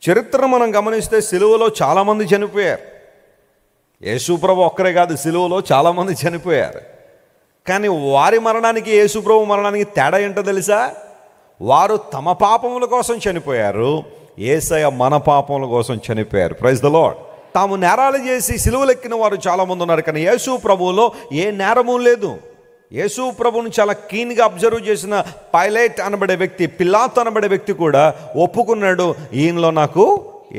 చరిత్రను మనం గమనిస్తే సిలువలో చాలామంది చనిపోయారు. యేసుప్రభు ఒక్కరే కాదు, సిలువలో చాలామంది చనిపోయారు. కానీ వారి మరణానికి యేసుప్రభు మరణానికి తేడా ఏంటో తెలుసా? వారు తమ పాపముల కోసం చనిపోయారు, యేసయ్య మన పాపముల కోసం చనిపోయారు. Praise the lord. తాము నేరాలు చేసి సిలువలెక్కిన వారు చాలామంది ఉన్నారు, కానీ యేసు ప్రభువులో ఏ నేరము లేదు. యేసు ప్రభువుని చాలా కీన్గా అబ్జర్వ్ చేసిన పైలట్ అనబడే వ్యక్తి, పిలాతు అనబడే వ్యక్తి కూడా ఒప్పుకున్నాడు, ఈయనలో నాకు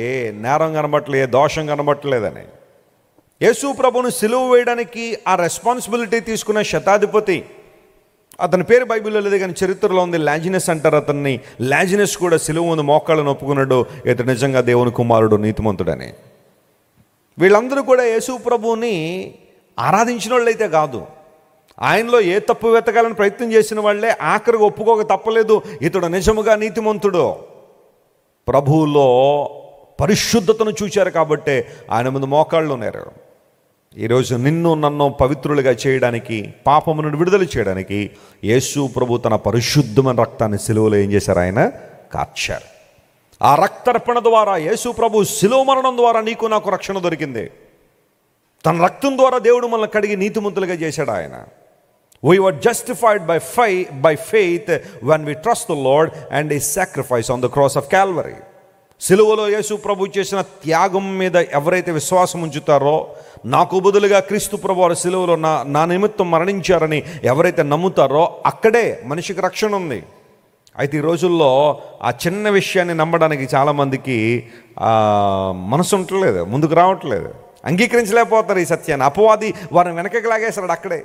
ఏ నేరం కనబట్టలేదు, ఏ దోషం కనబట్టలేదని. యేసు ప్రభువును సిలువ వేయడానికి ఆ రెస్పాన్సిబిలిటీ తీసుకున్న శతాధిపతి, అతని పేరు బైబిల్లో లేదు కానీ చరిత్రలో ఉంది, లాజినస్ అంటారు అతన్ని. లాజినస్ కూడా సిలువ ముందు మోకాళ్ళను ఒప్పుకున్నాడు, ఇతడు నిజంగా దేవుని కుమారుడు, నీతిమంతుడని. వీళ్ళందరూ కూడా యేసు ప్రభువుని ఆరాధించిన వాళ్ళైతే కాదు, ఆయనలో ఏ తప్పు వెతకాలని ప్రయత్నం చేసిన వాళ్ళే ఆఖరికి ఒప్పుకోక తప్పలేదు, ఇతడు నిజముగా నీతిమంతుడు. ప్రభువులో పరిశుద్ధతను చూశారు కాబట్టే ఆయన ముందు మోకాళ్ళు ఉన్నారు. ఈరోజు నిన్ను నన్ను పవిత్రులుగా చేయడానికి, పాపము నుండి విడుదల చేయడానికి యేసు ప్రభు తన పరిశుద్ధమైన రక్తాన్ని సిలువలో ఏం చేశారు? ఆయన కార్చారు. ఆ రక్తార్పణ ద్వారా యేసు ప్రభు సిలువ మరణం ద్వారా నీకు నాకు రక్షణ దొరికింది. తన రక్తం ద్వారా దేవుడు మనల్ని కడిగి నీతిమంతులుగా చేశాడు ఆయన. We were justified by faith when we trust the Lord and His sacrifice on the cross of Calvary. సిలువలో యేసు ప్రభు చేసిన త్యాగం మీద ఎవరైతే విశ్వాసం ఉంచుతారో, నాకు బదులుగా క్రీస్తు ప్రభు వారు సిలువలో నా నిమిత్తం మరణించారని ఎవరైతే నమ్ముతారో అక్కడే మనిషికి రక్షణ ఉంది. అయితే ఈ రోజుల్లో ఆ చిన్న విషయాన్ని నమ్మడానికి చాలామందికి మనసు ఉండట్లేదు, ముందుకు రావట్లేదు, అంగీకరించలేకపోతారు ఈ సత్యాన్ని. అపవాది వారిని వెనకకి లాగేశాడు అక్కడే.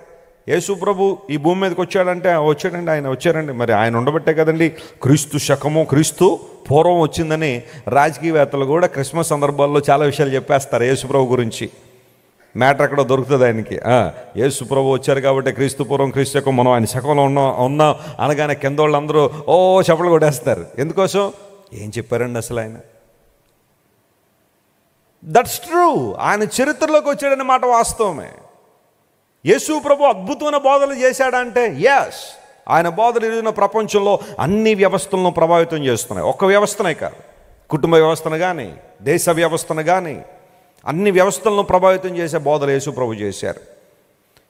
యేసు ప్రభు ఈ భూమి మీదకి వచ్చాడంటే వచ్చాడండి, ఆయన వచ్చారండి, మరి ఆయన ఉండబట్టే కదండి క్రీస్తు శకము క్రీస్తు పూర్వం వచ్చిందని రాజకీయవేత్తలు కూడా క్రిస్మస్ సందర్భాల్లో చాలా విషయాలు చెప్పేస్తారు యేసు ప్రభు గురించి. మ్యాటర్ అక్కడ దొరుకుతుంది ఆయనకి. యేసు ప్రభు వచ్చారు కాబట్టి క్రీస్తు పూర్వం క్రీస్తు శకం మనం ఆయన శకంలో ఉన్నాం అనగానే కింద వాళ్ళందరూ చప్పలు కొట్టేస్తారు. ఎందుకోసం? ఏం చెప్పారండి అసలు ఆయన? That's true. ఆయన చరిత్రలోకి వచ్చాడనే మాట వాస్తవమే. యేసు ప్రభు అద్భుతమైన బోధలు చేశాడంటే ఎస్, ఆయన బోధలు ఈరోజున ప్రపంచంలో అన్ని వ్యవస్థలను ప్రభావితం చేస్తున్నాయి. ఒక్క వ్యవస్థనే కాదు, కుటుంబ వ్యవస్థను కానీ, దేశ వ్యవస్థను కానీ, అన్ని వ్యవస్థలను ప్రభావితం చేసే బోధలు యేసు ప్రభు చేశారు.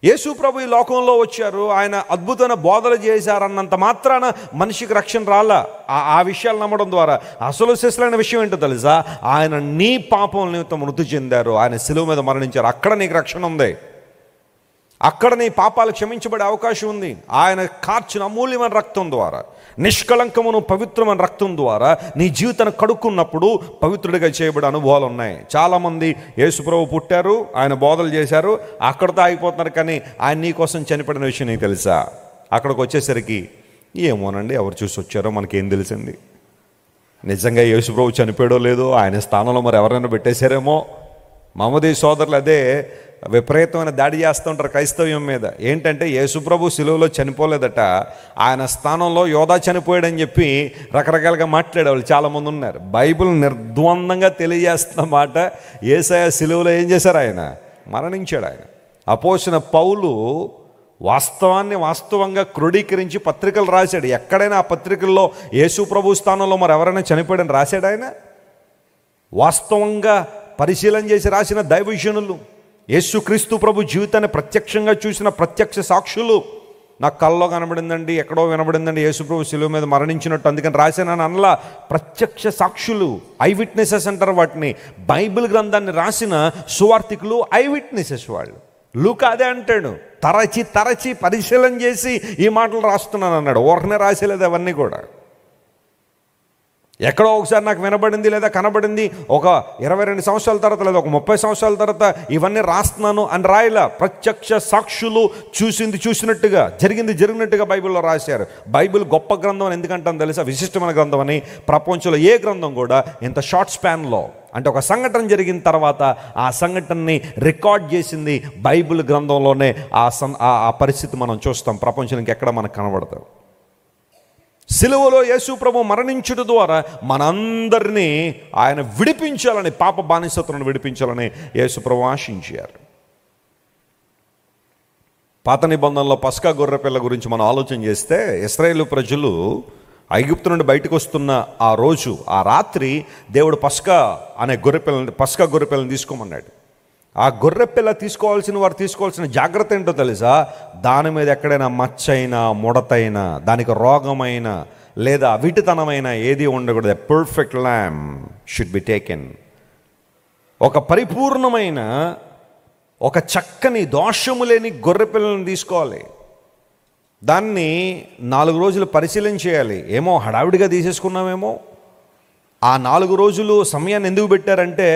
యేసు ప్రభు ఈ లోకంలో వచ్చారు, ఆయన అద్భుతమైన బోధలు చేశారన్నంత మాత్రాన మనిషికి రక్షణ రాలా. ఆ విషయాలు నమ్మడం ద్వారా అసలు శిశులైన విషయం ఏంటో తెలుసా? ఆయన నీ పాపం నిమిత్తం మృతి చెందారు, ఆయన సిలువ మీద మరణించారు. అక్కడ నీకు రక్షణ ఉంది, అక్కడ నీ పాపాలు క్షమించబడే అవకాశం ఉంది. ఆయన కార్చిన అమూల్యమైన రక్తం ద్వారా, నిష్కళంకమును పవిత్రమైన రక్తం ద్వారా నీ జీవితాన్ని కడుక్కున్నప్పుడు పవిత్రుడిగా చేయబడే అనుభవాలు ఉన్నాయి. చాలామంది యేసుప్రభు పుట్టారు, ఆయన బోధలు చేశారు, అక్కడితో ఆగిపోతున్నారు. కానీ ఆయన నీ కోసం చనిపడిన విషయం నీకు తెలుసా? అక్కడికి వచ్చేసరికి ఏమోనండి, ఎవరు చూసి వచ్చారో మనకేం తెలిసింది. నిజంగా యేసుప్రభు చనిపోయాడో లేదో, ఆయన స్థానంలో మరి ఎవరైనా పెట్టేశారేమో. మహమ్మదీ సోదరులు అదే విపరీతమైన దాడి చేస్తూ ఉంటారు క్రైస్తవ్యం మీద. ఏంటంటే యేసుప్రభు సిలువలో చనిపోలేదట, ఆయన స్థానంలో యోధా చనిపోయాడని చెప్పి రకరకాలుగా మాట్లాడేవాళ్ళు చాలామంది ఉన్నారు. బైబిల్ నిర్ద్వందంగా తెలియజేస్తున్న మాట, యేసయ్య సిలువలో ఏం చేశారు? ఆయన మరణించాడు. ఆయన అపోస్తలుడైన పౌలు వాస్తవాన్ని వాస్తవంగా క్రోడీకరించి పత్రికలు రాశాడు. ఎక్కడైనా ఆ పత్రికల్లో యేసు ప్రభు స్థానంలో మరి ఎవరైనా చనిపోయాడని రాశాడు. ఆయన వాస్తవంగా పరిశీలన చేసి రాసిన దైవజనులు, యేసుక్రీస్తు ప్రభు జీవితాన్ని ప్రత్యక్షంగా చూసిన ప్రత్యక్ష సాక్షులు. నాకు కల్లో కనబడిందండి, ఎక్కడో వినబడిందండి యేసు ప్రభు సిలువ మీద మరణించినట్టు, అందుకని రాశానని అనలా. ప్రత్యక్ష సాక్షులు, ఐ విట్నెసెస్ అంటారు వాటిని. బైబిల్ గ్రంథాన్ని రాసిన సువార్థికులు ఐ విట్నెసెస్ వాళ్ళు. లూకా అదే అంటాడు, తరచి పరిశీలన చేసి ఈ మాటలు రాస్తున్నాను అన్నాడు. ఊరకనే రాసేలేదు అవన్నీ కూడా. ఎక్కడో ఒకసారి నాకు వినబడింది లేదా కనబడింది, ఒక 22 సంవత్సరాల తర్వాత లేదా ఒక 30 సంవత్సరాల తర్వాత ఇవన్నీ రాస్తున్నాను అని రాయలా. ప్రత్యక్ష సాక్షులు చూసినట్టుగా, జరిగినట్టుగా బైబిల్లో రాశారు. బైబిల్ గొప్ప గ్రంథం అని ఎందుకంటాను తెలుసా? విశిష్టమైన గ్రంథం అని. ప్రపంచంలో ఏ గ్రంథం కూడా ఇంత షార్ట్ స్పాన్లో, అంటే ఒక సంఘటన జరిగిన తర్వాత ఆ సంఘటనని రికార్డ్ చేసింది బైబిల్ గ్రంథంలోనే. ఆ పరిస్థితి మనం చూస్తాం, ప్రపంచంలో ఇంకెక్కడ మనకు కనబడతాం. సిలువలో యేసు ప్రభు మరణించుట ద్వారా మనందరినీ ఆయన విడిపించాలని, పాప బానిసత్వాన్ని విడిపించాలని యేసు ప్రభు ఆశించారు. పాత నిబంధనలో పస్కా గొర్రెపిల్ల గురించి మనం ఆలోచన చేస్తే, ఇశ్రాయేలు ప్రజలు ఐగుప్తు నుండి బయటకు వస్తున్న ఆ రోజు, ఆ రాత్రి దేవుడు పస్కా గొర్రెపిల్లని తీసుకోమన్నాడు. ఆ గొర్రెపిల్ల తీసుకోవాల్సిన వారు తీసుకోవాల్సిన జాగ్రత్త ఏంటో తెలుసా? దాని మీద ఎక్కడైనా మచ్చైనా, ముడతైనా, దానికి రోగమైన లేదా విటితనమైన ఏది ఉండకూడదు. Perfect lamb should be taken. ఒక పరిపూర్ణమైన, ఒక చక్కని, దోషము లేని గొర్రెపిల్లని తీసుకోవాలి. దాన్ని 4 రోజులు పరిశీలన చేయాలి. ఏమో హడావిడిగా తీసేసుకున్నామేమో. ఆ 4 రోజులు సమయాన్ని ఎందుకు పెట్టారంటే,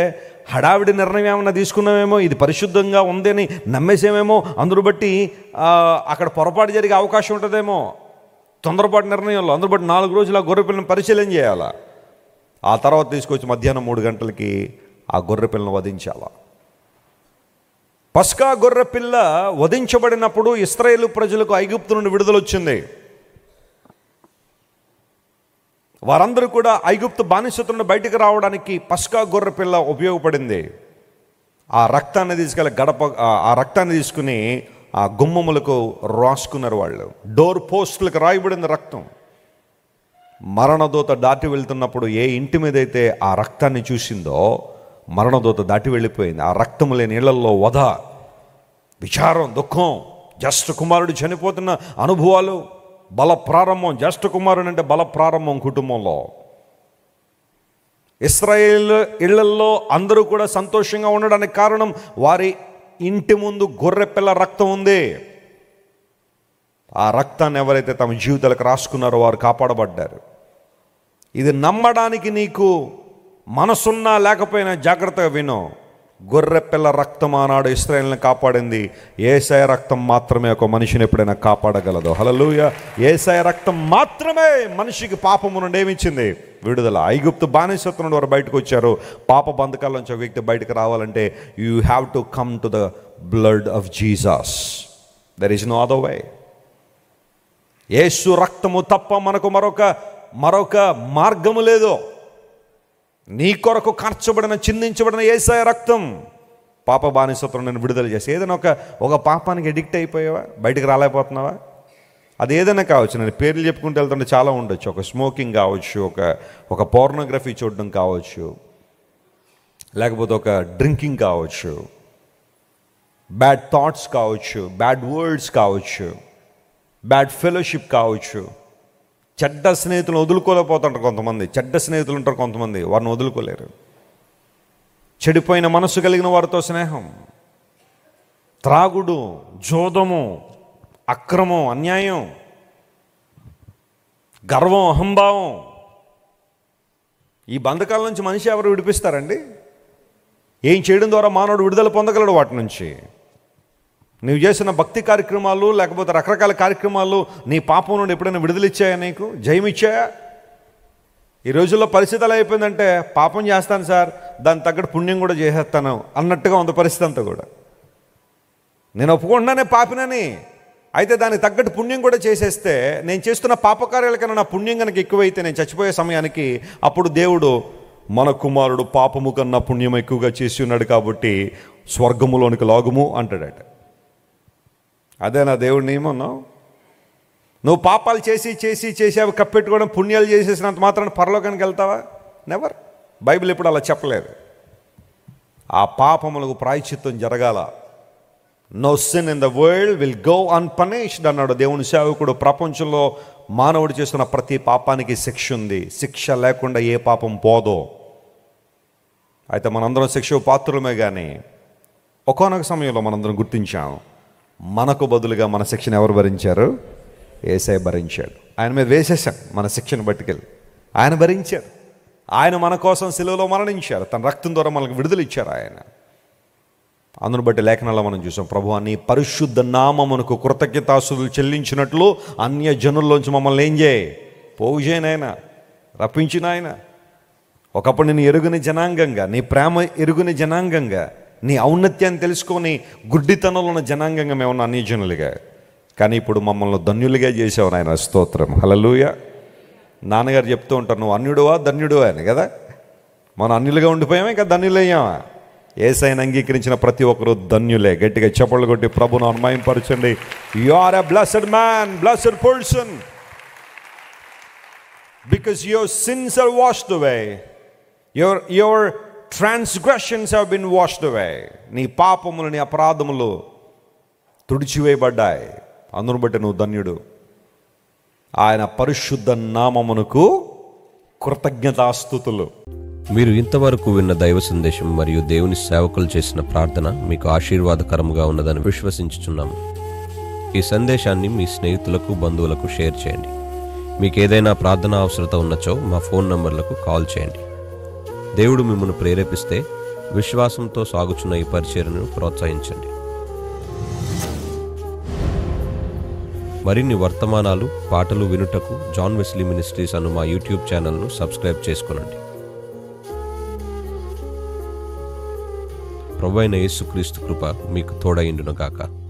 హడావిడి నిర్ణయం ఏమన్నా తీసుకున్నామేమో, ఇది పరిశుద్ధంగా ఉందని నమ్మేసేమేమో, అందును బట్టి అక్కడ పొరపాటు జరిగే అవకాశం ఉంటుందేమో. తొందరపాటు నిర్ణయంలో అందరూ బట్టి 4 రోజులు ఆ గొర్రెపిల్లని పరిశీలన చేయాలా. ఆ తర్వాత తీసుకొచ్చి మధ్యాహ్నం 3 గంటలకి ఆ గొర్రెపిల్లను వధించాలా. పస్కా గొర్రెపిల్ల వధించబడినప్పుడు ఇశ్రాయేలు ప్రజలకు ఐగుప్తు నుండి విడుదల వచ్చింది. వారందరూ కూడా ఐగుప్తు బానిసత్వం నుండి బయటకు రావడానికి పస్కా గొర్రెపిల్ల ఉపయోగపడింది. ఆ రక్తాన్ని తీసుకుని ఆ గుమ్మములకు రాసుకున్నారు వాళ్ళు. డోర్ పోస్టులకు రాయబడింది రక్తం. మరణదూత దాటి వెళ్తున్నప్పుడు ఏ ఇంటి మీద అయితే ఆ రక్తాన్ని చూసిందో, మరణదూత దాటి వెళ్ళిపోయింది. ఆ రక్తము లేని ఇళ్లల్లో వధ, విచారం, దుఃఖం, జ్యేష్ఠ కుమారుడు చనిపోతున్న అనుభవాలు, బల ప్రారంభం. జ్యేష్ఠ కుమారుడు అంటే బల ప్రారంభం కుటుంబంలో. ఇశ్రాయేలు ఇళ్లల్లో అందరూ కూడా సంతోషంగా ఉండడానికి కారణం, వారి ఇంటి ముందు గొర్రెపిల్ల రక్తం ఉంది. ఆ రక్తాన్ని ఎవరైతే తమ జీవితాలకు రాసుకున్నారో వారు కాపాడబడ్డారు. ఇది నమ్మడానికి నీకు మనసున్నా లేకపోయినా జాగ్రత్తగా విను. గొర్రెపిల్ల రక్తం ఆనాడు ఇశ్రాయేలుని కాపాడింది. యేసయ్య రక్తం మాత్రమే ఒక మనిషిని ఎప్పుడైనా కాపాడగలదు. హల్లెలూయా. యేసయ్య రక్తం మాత్రమే మనిషికి పాపము నుండి ఏమిచ్చింది? విడుదల. ఐగుప్తు బానిసత్వం నుండి వారు బయటకు వచ్చారు. పాప బంధకాల నుంచి ఒక వ్యక్తి బయటకు రావాలంటే you have to come to the blood of Jesus. There is no other way. యేసు రక్తము తప్ప మనకు మరొక మార్గము లేదు. నీ కొరకు కార్చబడిన, చిందించబడిన యేసయ్య రక్తం పాప బానిసత్వం నేను విడుదల చేసి. ఏదైనా ఒక పాపానికి ఎడిక్ట్ అయిపోయావా? బయటకు రాలేకపోతున్నావా? అది ఏదైనా కావచ్చు. నేను పేర్లు చెప్పుకుంటూ వెళ్తుంటే చాలా ఉండొచ్చు. ఒక స్మోకింగ్ కావచ్చు, ఒక పోర్నోగ్రఫీ చూడడం కావచ్చు, లేకపోతే ఒక డ్రింకింగ్ కావచ్చు, బ్యాడ్ థాట్స్ కావచ్చు, బ్యాడ్ వర్డ్స్ కావచ్చు, బ్యాడ్ ఫెలోషిప్ కావచ్చు. చెడ్డ స్నేహితులను వదులుకోలేకపోతుంటారు కొంతమంది. చెడ్డ స్నేహితులు ఉంటారు కొంతమంది, వారిని వదులుకోలేరు. చెడిపోయిన మనసు కలిగిన వారితో స్నేహం, త్రాగుడు, జోదము, అక్రమం, అన్యాయం, గర్వం, అహంభావం. ఈ బంధకాల నుంచి మనిషి ఎవరు విడిపిస్తారండి? ఏం చేయడం ద్వారా మానవుడు విడుదల పొందగలడు వాటి నుంచి? నువ్వు చేసిన భక్తి కార్యక్రమాలు, లేకపోతే రకరకాల కార్యక్రమాలు నీ పాపం నుండి ఎప్పుడైనా విడుదలిచ్చాయా? నీకు జయమిచ్చాయా? ఈ రోజుల్లో పరిస్థితి ఎలా అయిపోయిందంటే, పాపం చేస్తాను సార్, దానికి తగ్గట్టు పుణ్యం కూడా చేసేస్తాను అన్నట్టుగా ఉంది పరిస్థితి అంతా కూడా. నేను ఒప్పుకుంటున్నానే పాపినని, అయితే దానికి తగ్గట్టు పుణ్యం కూడా చేసేస్తే, నేను చేస్తున్న పాపకార్యాల కన్నా నా పుణ్యం కనుక ఎక్కువైతే నేను చచ్చిపోయే సమయానికి అప్పుడు దేవుడు, మన కుమారుడు పాపము కన్నా పుణ్యం ఎక్కువగా చేసి ఉన్నాడు కాబట్టి స్వర్గములోనికి లాగుము అంటాడట. అదే నా దేవుడి నియమం. నువ్వు పాపాలు చేసి అవి కప్పెట్టుకోవడం, పుణ్యాలు చేసేసినంత మాత్రాన పరలోకానికి వెళ్తావా? నెవర్. బైబిల్ ఎప్పుడు అలా చెప్పలేదు. ఆ పాపములకు ప్రాయశ్చిత్తం జరగాల. No sin in the world will go unpunished అన్నాడు దేవుని సేవకుడు. ప్రపంచంలో మానవుడు చేస్తున్న ప్రతి పాపానికి శిక్ష ఉంది. శిక్ష లేకుండా ఏ పాపం పోదో. అయితే మనందరం శిక్ష పాత్రులమే. కానీ ఒకానొక సమయంలో మనందరం గుర్తించాం, మనకు బదులుగా మన శిక్షను ఎవరు భరించారు? యేసయ్య భరించాడు. ఆయన మీద వేసేసాం మన శిక్షను పట్టుకెళ్ళి. ఆయన భరించాడు. ఆయన మన కోసం శిలువలో మరణించారు. తన రక్తం ద్వారా మనకు విడుదల ఇచ్చారు ఆయన. అందును బట్టి లేఖనాల్లో మనం చూసాం, ప్రభువా నీ పరిశుద్ధ నామమునకు కృతజ్ఞతాస్తుతులు చెల్లించినట్లు అన్య జనుల్లోంచి మమ్మల్ని ఏం చేయి? పోగు చేయనాయన, రప్పించిన ఆయన. ఒకప్పుడు నేను ఎరుగుని జనాంగంగా, నీ ప్రేమ ఎరుగుని జనాంగంగా, నీ ఔన్నత్యాన్ని తెలుసుకొని గుడ్డితనంలో ఉన్న జనాంగంగా మేము ఉన్న అన్యజనులుగా, కానీ ఇప్పుడు మమ్మల్ని ధన్యులుగా చేసావు నాయన. స్తోత్రం. హల్లెలూయా. నాన్నగారు చెప్తూ ఉంటారు, నువ్వు అన్యుడువా ధన్యుడువా అని కదా. మనం అన్యులుగా ఉండిపోయామా, ఇంకా ధన్యులయ్యామా? యేసయ్యను అంగీకరించిన ప్రతి ఒక్కరూ ధన్యులే. గట్టిగా చప్పట్లు కొట్టి ప్రభువును అన్మయంపరచండి. You are a blessed man, blessed person. because your sins are washed away. Your transgressions have been washed away. నీ పాపములు, నీ అపరాధములు తుడిచివేయబడ్డాయి. అందును బట్టి నువ్వు ధన్యుడు. ఆయన పరిశుద్ధ నామమునకు కృతజ్ఞతాస్తుతులు. మీరు ఇంతవరకు విన్న దైవ సందేశం మరియు దేవుని సేవకులు చేసిన ప్రార్థన మీకు ఆశీర్వాదకరముగా ఉన్నదని విశ్వసించుచున్నాము. ఈ సందేశాన్ని మీ స్నేహితులకు, బంధువులకు షేర్ చేయండి. మీకు ఏదైనా ప్రార్థన అవసరత ఉన్నచో మా ఫోన్ నంబర్లకు కాల్ చేయండి. దేవుడు మిమ్మల్ని ప్రేరేపిస్తే విశ్వాసంతో సాగుచున్న ఈ పరిచర్యను ప్రోత్సహించండి. మరిన్ని వర్తమానాలు, పాటలు వినుటకు జాన్ వెస్లీ మినిస్ట్రీస్ అను మా యూట్యూబ్ ఛానల్ను సబ్స్క్రైబ్ చేసుకొనండి. ప్రభువైన యేసుక్రీస్తు కృప మీకు తోడైండును గాక.